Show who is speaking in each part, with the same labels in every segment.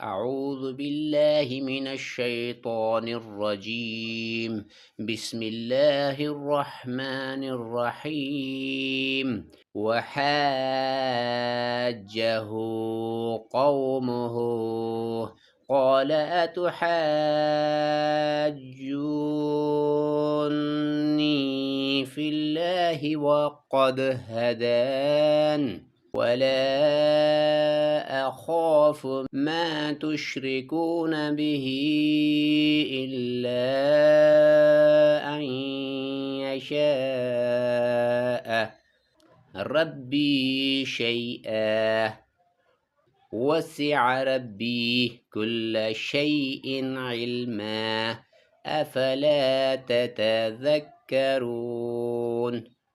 Speaker 1: أعوذ بالله من الشيطان الرجيم. بسم الله الرحمن الرحيم. وحاجه قومه قال أتحاجوني في الله وقد هدان ولا أخاف ما تشركون به إلا أن يشاء ربي شيئا وسع ربي كل شيء علما أفلا تتذكرون.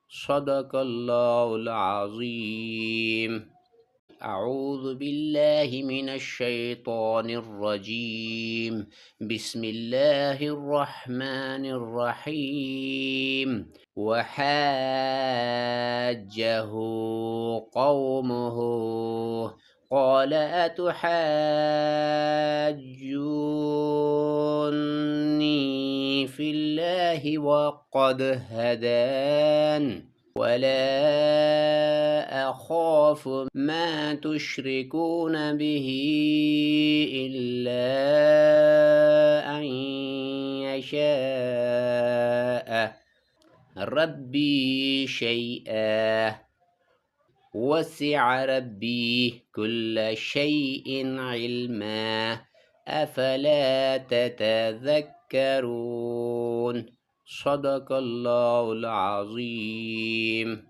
Speaker 1: صدق الله العظيم. أعوذ بالله من الشيطان الرجيم. بسم الله الرحمن الرحيم. وحاجه قومه قال أتحاجوني في الله وقد هدان ولا أخاف ما تشركون به إلا أن يشاء ربي شيئا وسع ربي كل شيء علما أفلا تتذكرون. صدق الله العظيم.